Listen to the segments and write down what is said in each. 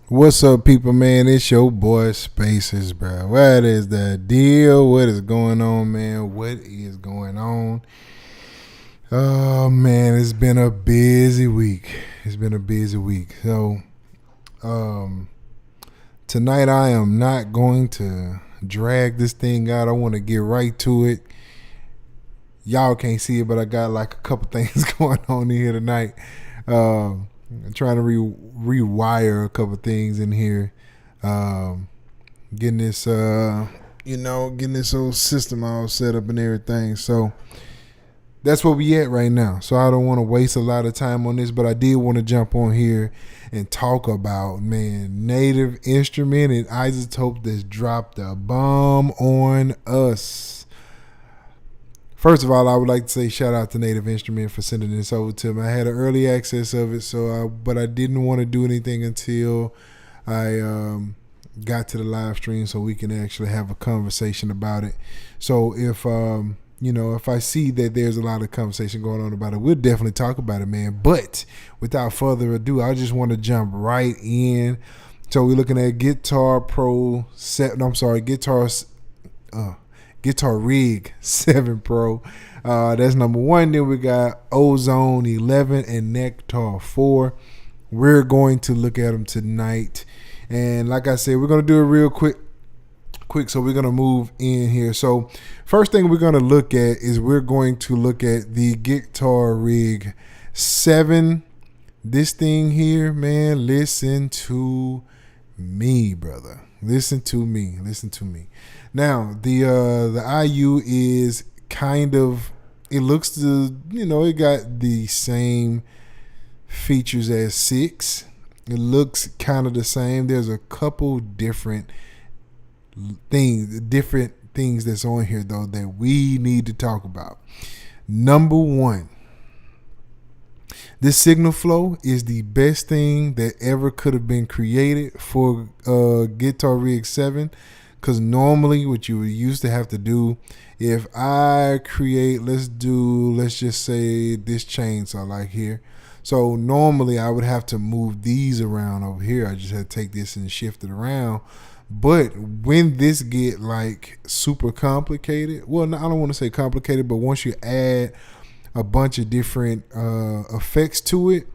What's up, people, man? It's your boy Spaces, bro. What is the deal? What is going on, man? What is going on? Oh, man, it's been a busy week. It's been a busy week. So, um, tonight I am not going to drag this thing out. I want to get right to it. Y'all can't see it, but I got like a couple things going on in here tonight. I'm trying to rewire a couple things in here. Um, getting this, getting this whole system all set up and everything. So that's where we at right now. So I don't want to waste a lot of time on this, but I did want to jump on here and talk about, man, Native Instrument and Izotope that's dropped a bomb on us. First of all, I would like to say shout out to Native Instrument for sending this over to me. I had an early access of it, but I didn't want to do anything until I got to the live stream so we can actually have a conversation about it. So if I see that there's a lot of conversation going on about it, we'll definitely talk about it, man. But without further ado, I just want to jump right in. So we're looking at Guitar Rig 7 Pro. That's number one. Then we got Ozone 11 and Nectar 4. We're going to look at them tonight. And like I said, we're going to do it real quick. So we're going to move in here. So first thing we're going to look at is we're going to look at the Guitar Rig 7. This thing here, man, listen to me, brother. Listen to me. Now, the IU is kind of, it looks it got the same features as 6. It looks kind of the same. There's a couple different things that's on here, though, that we need to talk about. Number one, this signal flow is the best thing that ever could have been created for Guitar Rig 7. Because normally what you used to have to do, if I create, let's just say this chainsaw like here. So normally I would have to move these around over here. I just had to take this and shift it around. But when this get like super complicated, well, I don't want to say complicated, but once you add a bunch of different effects to it,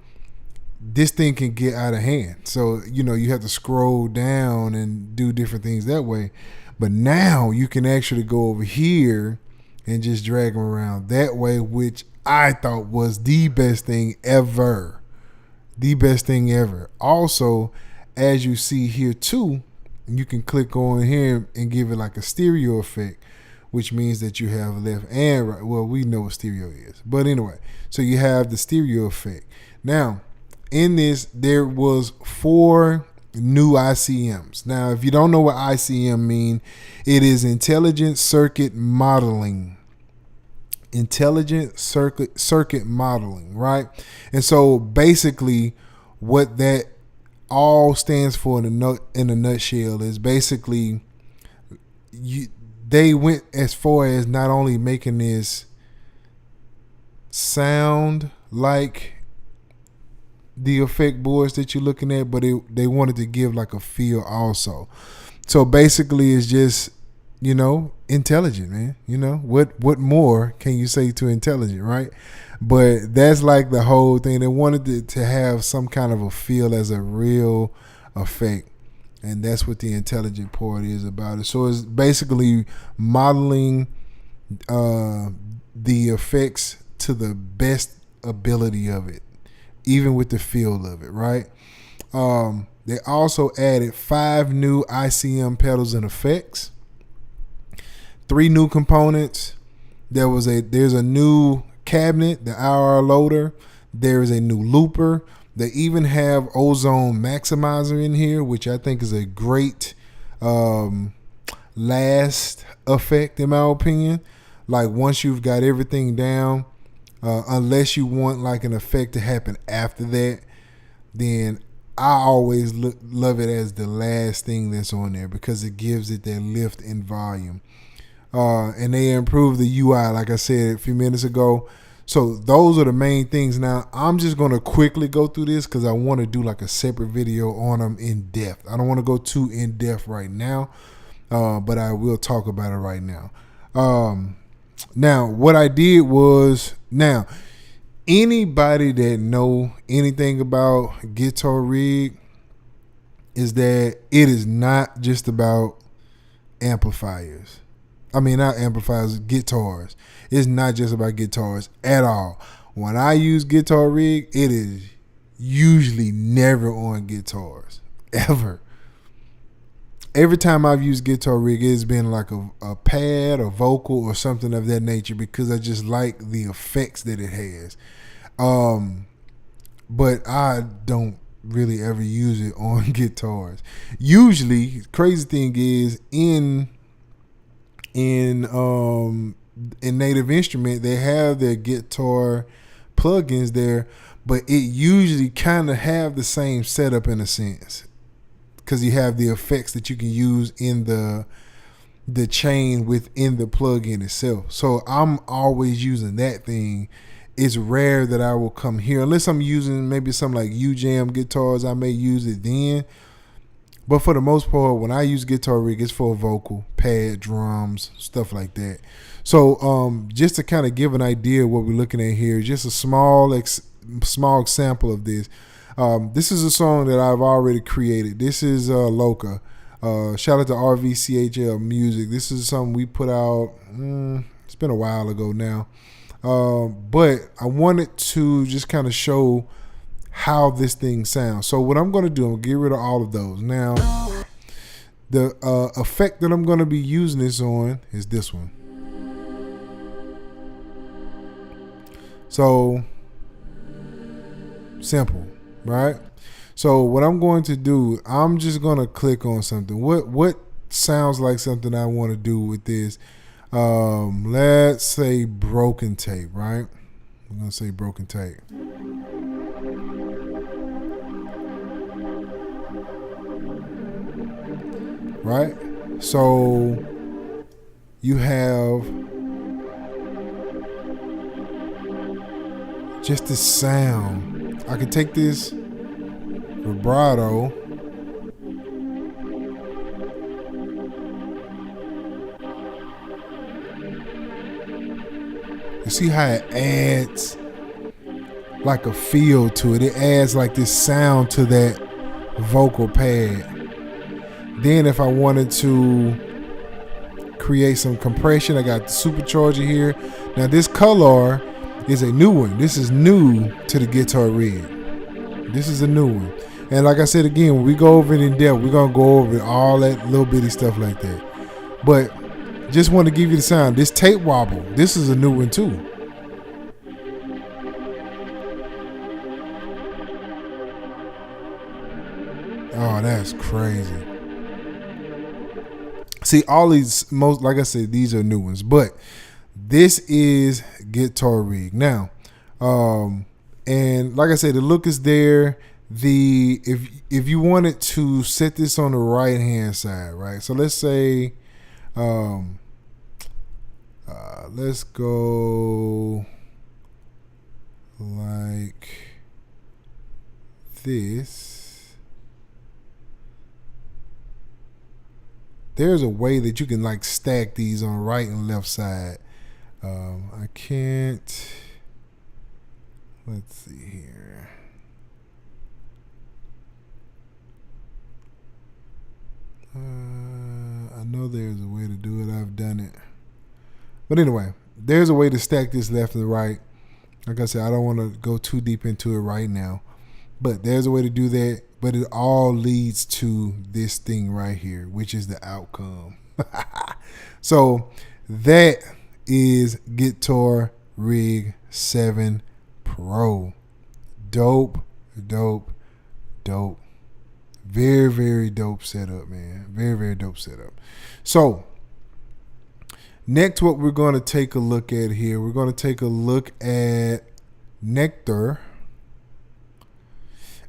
this thing can get out of hand. So, you have to scroll down and do different things that way. But now you can actually go over here and just drag them around that way, which I thought was the best thing ever. The best thing ever. Also, as you see here too, you can click on here and give it like a stereo effect, which means that you have left and right. Well, we know what stereo is. But anyway, so you have the stereo effect. Now, in this, there was 4 new ICMs. Now, if you don't know what ICM mean, it is Intelligent Circuit Modeling. Intelligent circuit modeling, right? And so basically what that all stands for in a nutshell is basically they went as far as not only making this sound like the effect boards that you're looking at, but they wanted to give like a feel also. So basically it's just, intelligent, man. What more can you say to intelligent, right? But that's like the whole thing. They wanted to have some kind of a feel as a real effect. And that's what the intelligent part is about it. So it's basically modeling the effects to the best ability of it, even with the feel of it, right? They also added 5 new ICM pedals and effects, 3 new components. There's a new cabinet, the IR loader. There is a new looper. They even have ozone maximizer in here, which I think is a great last effect in my opinion. Like once you've got everything down, unless you want like an effect to happen after that, then I always love it as the last thing that's on there because it gives it that lift in volume. And they improved the UI, like I said a few minutes ago. So those are the main things. Now I'm just gonna quickly go through this because I want to do like a separate video on them in depth. I don't want to go too in depth right now, but I will talk about it right now. Now what I did was, now anybody that know anything about Guitar Rig is that it is not just about amplifiers. I mean, not amplifiers, guitars. It's not just about guitars at all. When I use Guitar Rig, it is usually never on guitars, ever. Every time I've used Guitar Rig, it's been like a pad, a vocal, or something of that nature because I just like the effects that it has. But I don't really ever use it on guitars. Usually, crazy thing is in Native Instrument, they have their guitar plugins there, but it usually kind of have the same setup in a sense because you have the effects that you can use in the chain within the plugin itself. So I'm always using that thing. It's rare that I will come here unless I'm using maybe some like U-Jam guitars. I may use it then. But for the most part, when I use Guitar Rig, it's for vocal, pad, drums, stuff like that. So just to kind of give an idea of what we're looking at here, just a small example of this. This is a song that I've already created. This is Loca. Shout out to RVCHL Music. This is something we put out, it's been a while ago now. But I wanted to just kind of show how this thing sounds. So what I'm going to do, I'm going to get rid of all of those. Now, the effect that I'm going to be using this on is this one. So, simple, right? So what I'm going to do, I'm just going to click on something. What sounds like something I want to do with this? Let's say broken tape, right? I'm going to say broken tape. Right? So you have just the sound. I could take this vibrato you see how it adds like a feel to it. It adds like this sound to that vocal pad. Then if I wanted to create some compression, I got the supercharger here. Now this color is a new one. This is new to the Guitar Rig. This is a new one. And like I said again, when we go over it in depth, we're going to go over all that little bitty stuff like that. But just want to give you the sound. This tape wobble, this is a new one too. Oh, that's crazy. See, all these, most, like I said, these are new ones, but this is Guitar Rig. Now, and like I said, the look is there. If you wanted to set this on the right hand side, right? So let's say, let's go like this. There's a way that you can like stack these on the right and left side. I can't. Let's see here. I know there's a way to do it. I've done it. But anyway, there's a way to stack this left and right. Like I said, I don't want to go too deep into it right now. But there's a way to do that. But it all leads to this thing right here, which is the outcome. So that is Guitar Rig 7 Pro. Dope, dope, dope. Very, very dope setup, man. Very, very dope setup. So next, what we're going to take a look at here, we're going to take a look at Nectar.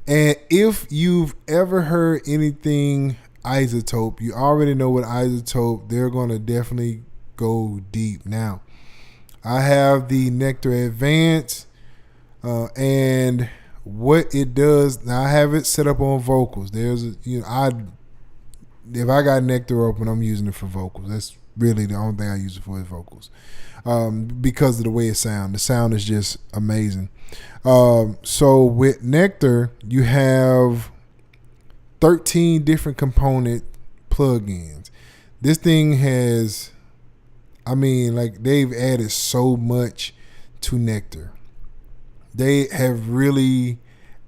And if you've ever heard anything Izotope, you already know what Izotope, they're going to definitely go deep. Now, I have the Nectar Advance, and what it does. Now I have it set up on vocals. There's if I got Nectar open, I'm using it for vocals. That's really the only thing I use it for is vocals, because of the way it sounds. The sound is just amazing. So with Nectar, you have 13 different component plugins. This thing has, they've added so much to Nectar. They have really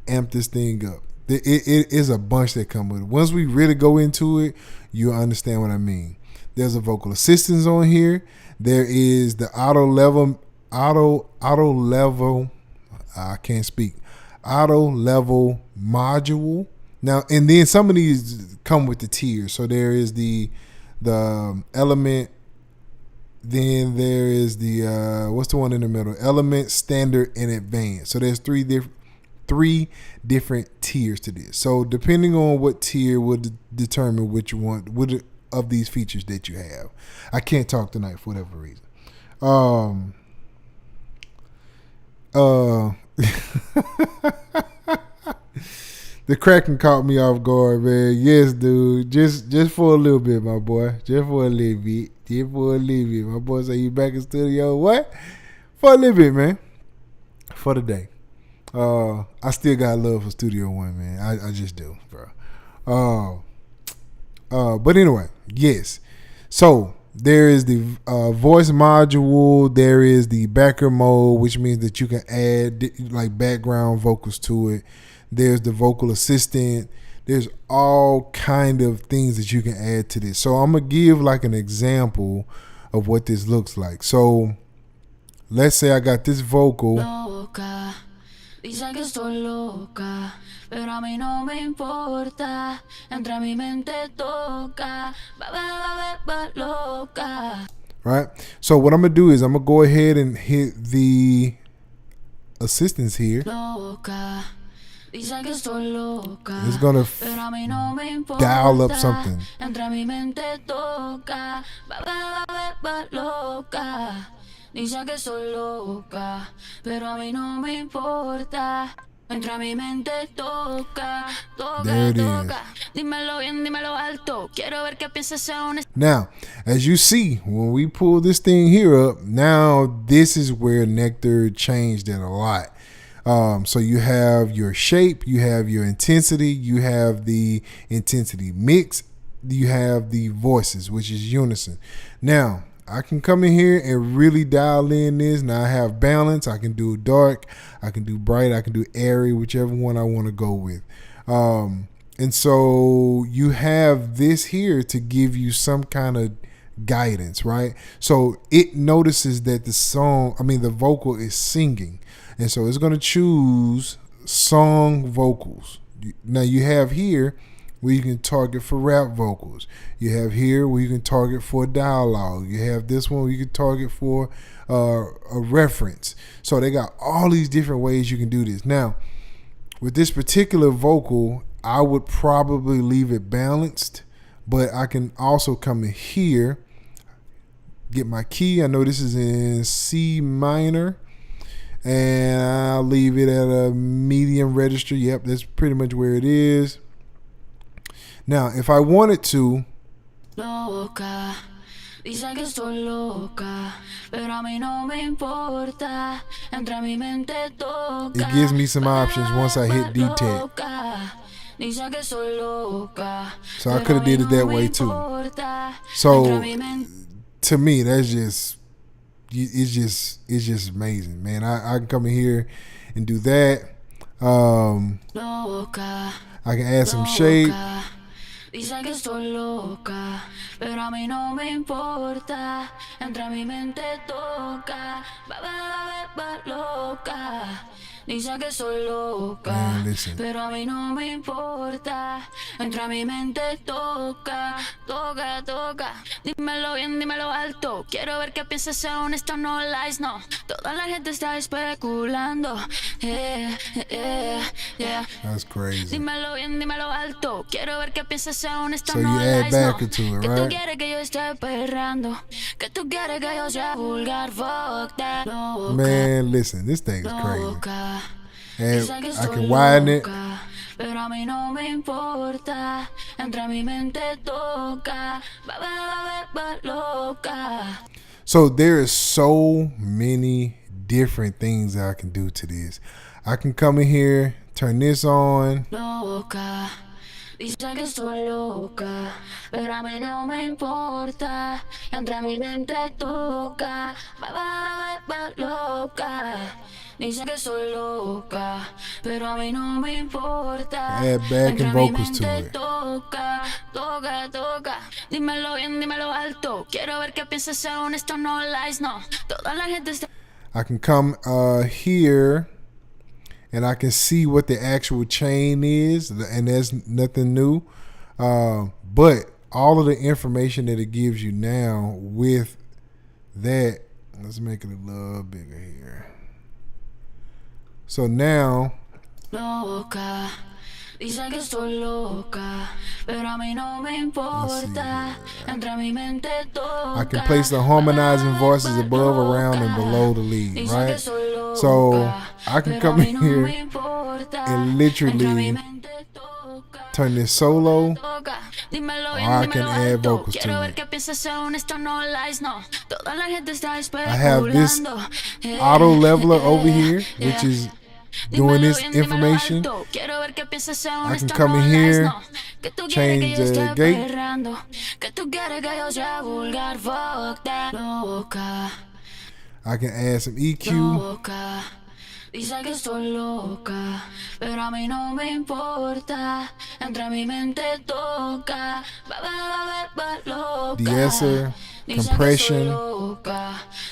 amped this thing up. It is a bunch that come with it. Once we really go into it, you'll understand what I mean. There's a vocal assistance on here. There is the auto level. I can't speak. Auto level module. Now, and then some of these come with the tiers. So there is the element. Then there is the what's the one in the middle? Element, standard, and advanced. So there's three different tiers to this. So depending on what tier would determine which one of these features that you have. I can't talk tonight for whatever reason. The Kraken caught me off guard, man. Yes, dude. Just for a little bit, my boy. Just for a little bit. My boy say you back in studio. What? For a little bit, man. For the day. I still got love for Studio One, man. I just do, bro. But anyway, yes. So there is the voice module. There is the backer mode, which means that you can add like background vocals to it. There's the vocal assistant. There's all kind of things that you can add to this. So I'm gonna give like an example of what this looks like. So let's say I got this vocal. Dice que estoy loca, pero a mí no me importa. Entra mi mente toca, va loca. Right? So what I'm going to do is I'm going to go ahead and hit the assistance here. Loca. Dice que estoy loca. It's going to dial up something. Entra mi mente toca, va loca. Dice que soy loca, pero a mí no me importa. Entra mi mente, toca, toca. Dímelo bien, dímelo alto. Quiero ver qué piensas sea honesto. Now, as you see, when we pull this thing here up, now this is where Nectar changed it a lot. So you have your shape, you have your intensity, you have the intensity mix, you have the voices, which is unison. Now, I can come in here and really dial in this. Now I have balance. I can do dark. I can do bright. I can do airy, whichever one I want to go with. And so you have this here to give you some kind of guidance, right? So it notices that the vocal is singing. And so it's going to choose song vocals. Now you have here where you can target for rap vocals. You have here where you can target for dialogue. You have this one where you can target for a reference. So they got all these different ways you can do this. Now, with this particular vocal, I would probably leave it balanced, but I can also come in here, get my key. I know this is in C minor, and I'll leave it at a medium register. Yep, that's pretty much where it is. Now, if I wanted to, loca, dice que estoy loca, pero a mí no me importa. Entra mi mente toca. It gives me some options once I hit detect. Dice que soy loca. So I could have did it that way too. So to me, that's just it's just amazing, man. I can come in here and do that. I can add some shape. Dice que estoy loca, pero a mí no me importa. Entra mi mente toca, va loca. Dice que soy loca, Man, listen. pero a mí no me importa. Entra a mi mente, toca, toca, toca. Dímelo bien, dímelo alto. Quiero ver qué piensas, sea honesto, no lies, no. Toda la gente está especulando. Yeah. That's crazy. Dímelo bien, dímelo alto. Quiero ver qué piensas, sea honesto, So no you add lies, back no. into it, Que tú right? quieres que yo esté perrando. Que tú quieres que yo sea vulgar, fuck that. Loca, Man, listen, this thing is crazy. loca. And Dice que I estoy can widen it. loca, pero a mí no me importa. Entra a mi mente, toca. Loca. So there is so many different things that I can do to this. I can come in here, turn this on. Loca. Dice que estoy loca, pero a mí no me importa. Entra a mi mente, toca. Loca. Dice que soy loca, pero a mí no me importa. Add back and vocals to it. Toca, toca, toca. Dímelo bien, dímelo alto. Quiero ver qué piensas, sea honesto, no lies, no. Toda la gente está. I can come here and I can see what the actual chain is, and that's nothing new. But all of the information that it gives you now with that, let's make it a little bigger here. So now, Loca, dice que estoy loca, pero a mí no me importa. Entra mi mente, toca. I can place the harmonizing voices above, around, and below the lead, right? So I can come in here and literally turn this solo, or I can add vocals to it. I have this auto leveler over here, which is doing this information. I can come in here, change the gate. I can add some EQ. Dice que estoy loca, pero a mí no me importa. Entra mi mente, toca. De-esser, compression,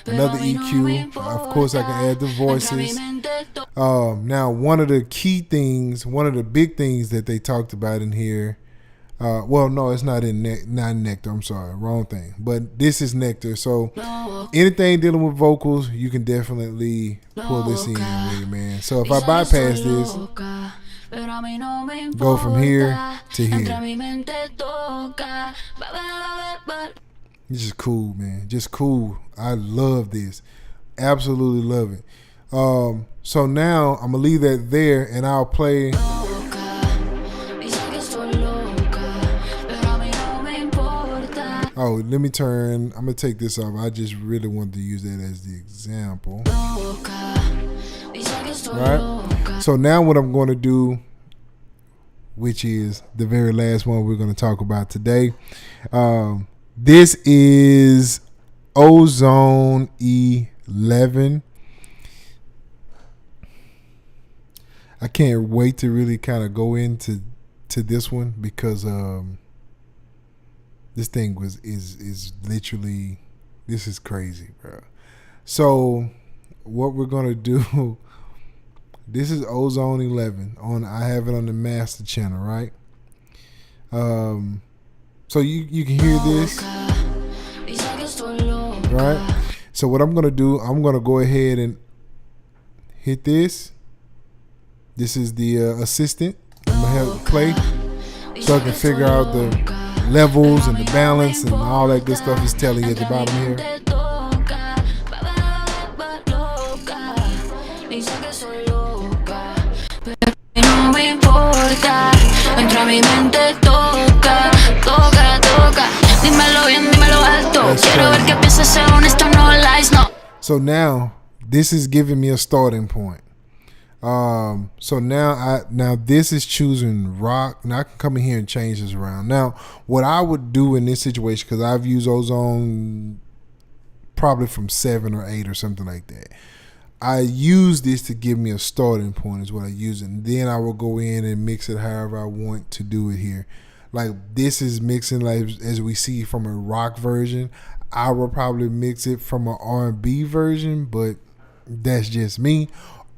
another EQ. Of course, I can add the voices. Now, one of the key things, one of the big things that they talked about in here. Well, no, it's not in not Nectar. I'm sorry, wrong thing. But this is Nectar. So anything dealing with vocals, you can definitely pull this in with it, man. So if I bypass this, go from here to here. This is cool, man. Just cool. I love this. Absolutely love it. So now I'm gonna leave that there, and I'll play. Oh, let me turn. I'm gonna take this off. I just really wanted to use that as the example. Right. So now what I'm going to do, which is the very last one we're going to talk about today. This is Ozone 11. I can't wait to really kind of go into this one because this thing is literally, this is crazy, bro. So what we're gonna do, this is Ozone 11 on. I have it on the master channel, right? So you can hear this, right? So what I'm gonna do, I'm gonna go ahead and hit this. This is the assistant. I'm gonna have it play so I can figure out the levels and the balance and all that good stuff he's telling you at the bottom here. So now this is giving me a starting point. So now this is choosing rock. Now I can come in here and change this around. Now, what I would do in this situation, because I've used Ozone probably from 7 or 8 or something like that. I use this to give me a starting point is what I use. And then I will go in and mix it however I want to do it here. Like this is mixing like as we see from a rock version. I will probably mix it from an R&B version, but that's just me.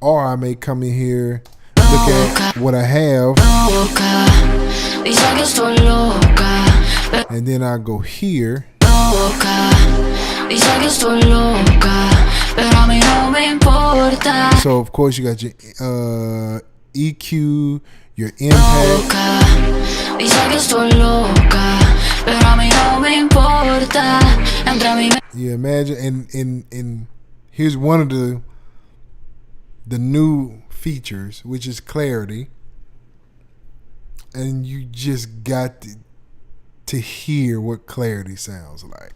or I may come in here, look at what I have, and then I go here. So of course you got your EQ, your impact. You imagine, and here's one of the new features, which is clarity, and you just got to hear what clarity sounds like.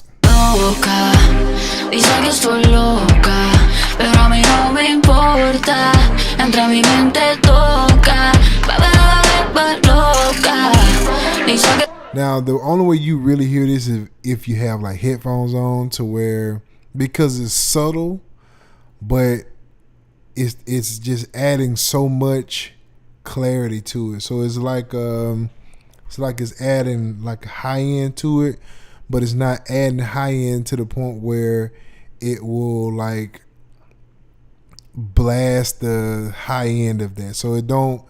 Now the only way you really hear this is if you have like headphones on, to where, because it's subtle, but it's just adding so much clarity to it. So it's like it's adding like high end to it, but it's not adding high end to the point where it will like blast the high end of that. So it don't,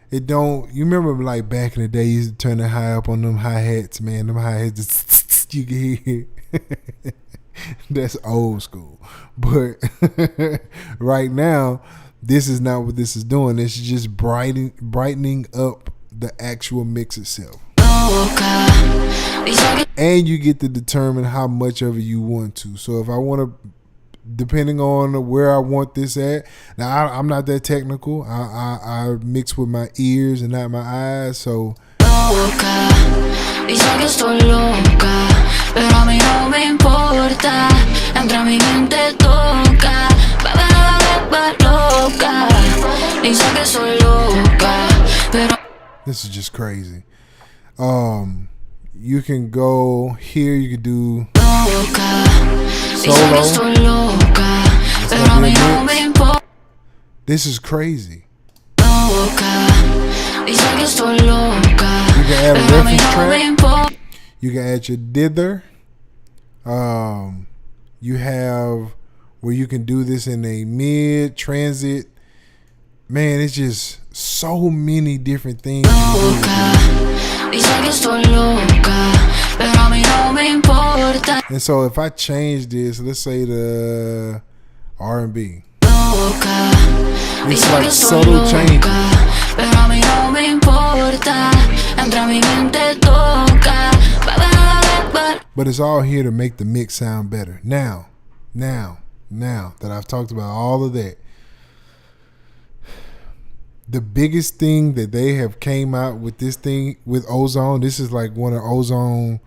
you remember like back in the day, you used to turn the high up on them hi-hats, man. Them hi-hats, you can hear it. That's old school. But right now, this is not what this is doing. It's just brightening up the actual mix itself. And you get to determine how much of it you want to. So if I want to, depending on where I want this at. Now I'm not that technical. I mix with my ears and not my eyes. So this is just crazy. You can go here. You can do solo. This is crazy. You can add a reference track. You can add your dither. You have where you can do this in a mid transit. Man, it's just so many different things. And so if I change this, let's say the R&B, it's like subtle changes. But it's all here to make the mix sound better. Now that I've talked about all of that, the biggest thing that they have came out with this thing with Ozone, this is like one of Ozone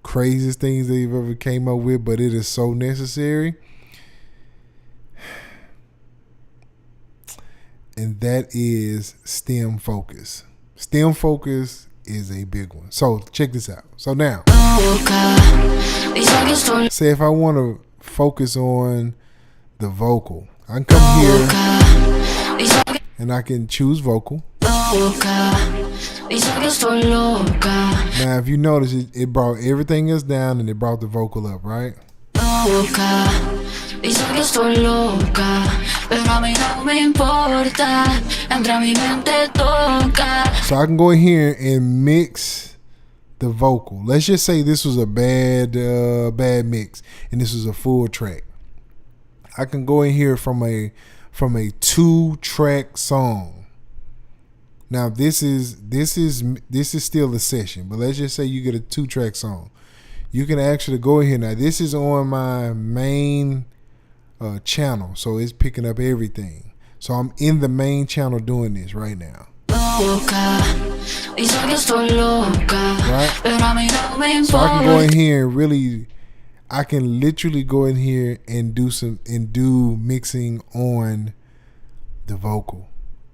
craziest things they've ever came up with, but it is so necessary. And that is stem focus. Stem focus is a big one. So check this out. So now, say if I want to focus on the vocal, I can come here and I can choose vocal. Now if you notice, it brought everything else down and it brought the vocal up, right? So I can go in here and mix the vocal. Let's just say this was a bad mix and this was a full track. I can go in here from a 2-track song. Now this is still a session, but let's just say you get a 2-track song. You can actually go in here. Now this is on my main channel, so it's picking up everything. So I'm in the main channel doing this right now. Right? So I can go in here and really, I can literally go in here and do mixing on the vocal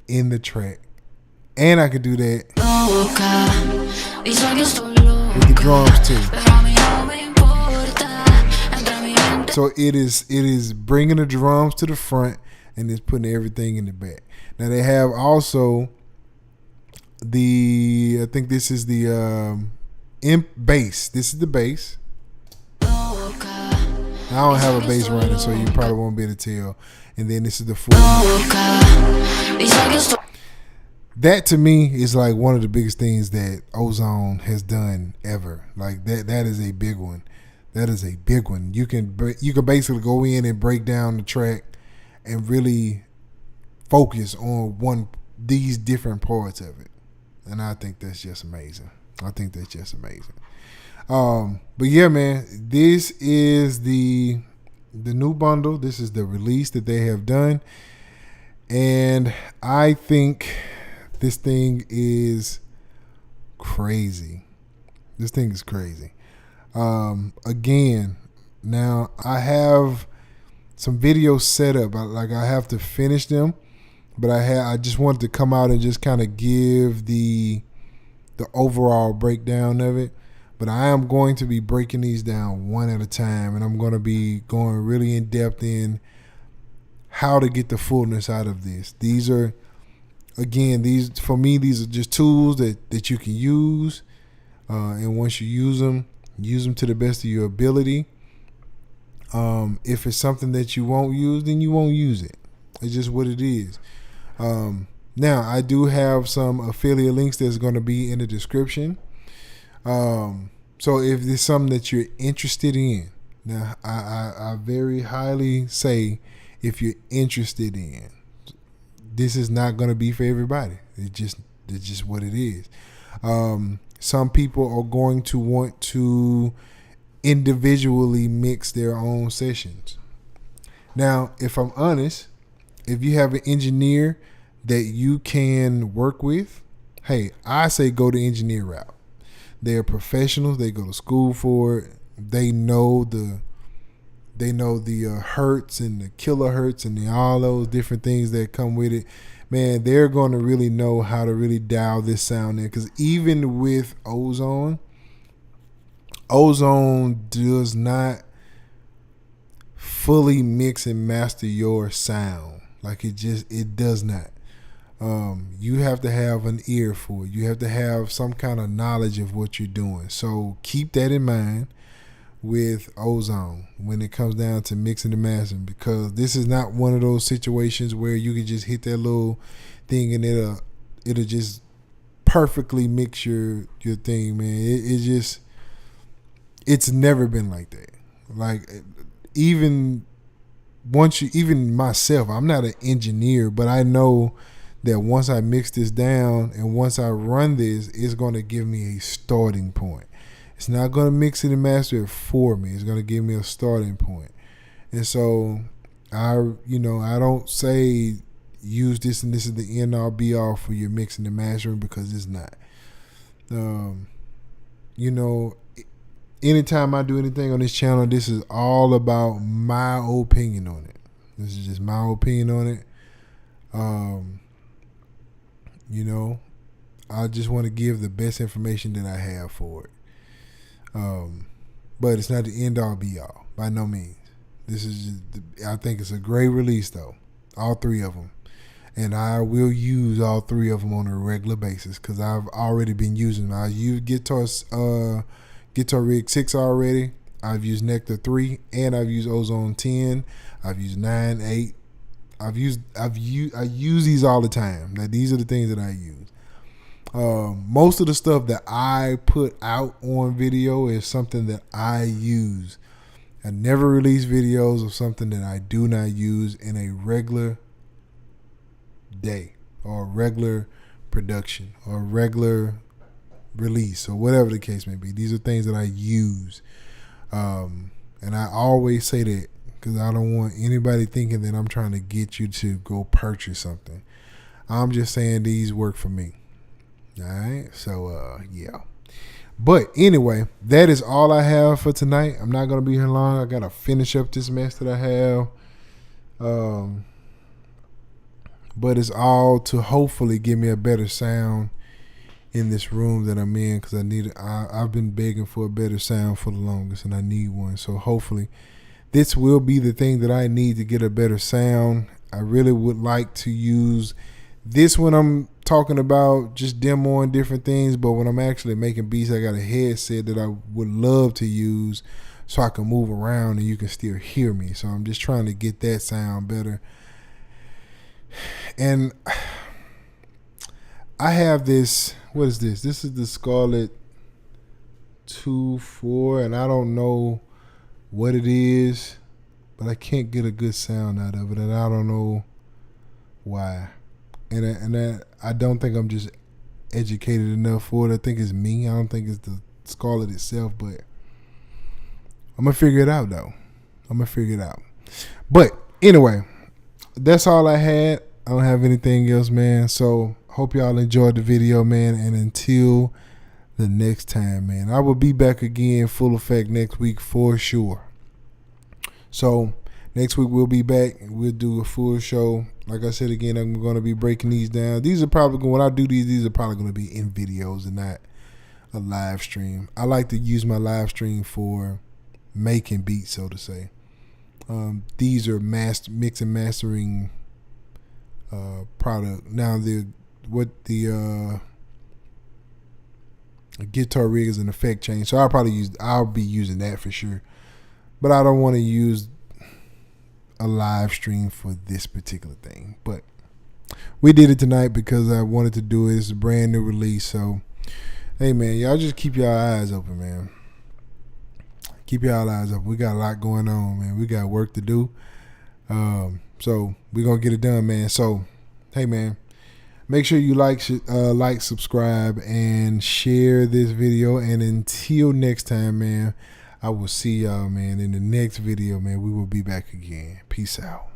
in the track. And I could do that with the drums too. So it is bringing the drums to the front and it's putting everything in the back. Now they have also I think this is the bass. This is the bass. I don't have a bass running, so you probably won't be able to tell. And then this is the full. That to me is like one of the biggest things that Ozone has done ever. Like that is a big one. That is a big one. You can basically go in and break down the track and really focus on these different parts of it. And I think that's just amazing. But yeah, man, this is the new bundle. This is the release that they have done. And I think this thing is crazy. Again, now I have some videos set up. I have to finish them, but I just wanted to come out and just kind of give the overall breakdown of it. But I am going to be breaking these down one at a time, and I'm going to be going really in depth in how to get the fullness out of this. These are just tools that you can use, and once you use them to the best of your ability. If it's something that you won't use, then you won't use it. It's just what it is. Now, I do have some affiliate links that's going to be in the description. So if there's something that you're interested in, now I very highly say if you're interested in, this is not going to be for everybody. It's just what it is. Some people are going to want to individually mix their own sessions. Now, if I'm honest, if you have an engineer that you can work with, hey, I say go the engineer route. They're professionals. They go to school for it. They know the hertz and the kilohertz and all those different things that come with it. Man, they're going to really know how to really dial this sound in. Because even with Ozone does not fully mix and master your sound. Like it does not. You have to have an ear for it. You have to have some kind of knowledge of what you're doing. So keep that in mind with Ozone when it comes down to mixing and mastering, because this is not one of those situations where you can just hit that little thing and it'll just perfectly mix your thing, man. It's never been like that. Like even myself, I'm not an engineer, but I know that once I mix this down and once I run this, it's going to give me a starting point. It's not going to mix it and master it for me. It's going to give me a starting point. And so I don't say use this and this is the end all be all for your mixing and mastering, because it's not. Anytime I do anything on this channel, this is all about my opinion on it. This is just my opinion on it. I just want to give the best information that I have for it. But it's not the end all be all by no means. This is I think it's a great release though. All three of them. And I will use all three of them on a regular basis because I've already been using them. I used Guitar Rig 6 already. I've used Nectar 3 and I've used Ozone 10. I've used 9, 8. I use these all the time. Now, these are the things that I use. Most of the stuff that I put out on video is something that I use. I never release videos of something that I do not use in a regular day or a regular production or a regular release or whatever the case may be. These are things that I use. And I always say that because I don't want anybody thinking that I'm trying to get you to go purchase something. I'm just saying these work for me. All right. So, yeah. But anyway, that is all I have for tonight. I'm not going to be here long. I got to finish up this mess that I have. But it's all to hopefully give me a better sound in this room that I'm in, because I've been begging for a better sound for the longest, and I need one. So hopefully this will be the thing that I need to get a better sound. I really would like to use this when I'm talking about just demoing different things, but when I'm actually making beats, I got a headset that I would love to use so I can move around and you can still hear me. So I'm just trying to get that sound better. And I have this, what is this? This is the Scarlett 2.4, and I don't know what it is, but I can't get a good sound out of it, and I don't know why. And I don't think I'm just educated enough for it. I think it's me. I don't think it's the Scarlett itself, but I'm gonna figure it out though. But anyway, that's all I had. I don't have anything else, man. So hope y'all enjoyed the video, man. And until the next time, man, I will be back again full effect next week for sure. So next week we'll be back. We'll do a full show. Like I said again, I'm going to be breaking these down. These are probably, when I do these are probably going to be in videos and not a live stream. I like to use my live stream for making beats, so to say. These are mix and mastering product. Now the guitar rig is an effect change, so I'll be using that for sure. But I don't want to use a live stream for this particular thing. But we did it tonight because I wanted to do it. It's a brand new release, so hey man, y'all just keep your eyes open, man. Keep your eyes open. We got a lot going on, man. We got work to do. So we're gonna get it done, man. So hey man, make sure you like, subscribe, and share this video. And until next time, man, I will see y'all, man, in the next video, man. We will be back again. Peace out.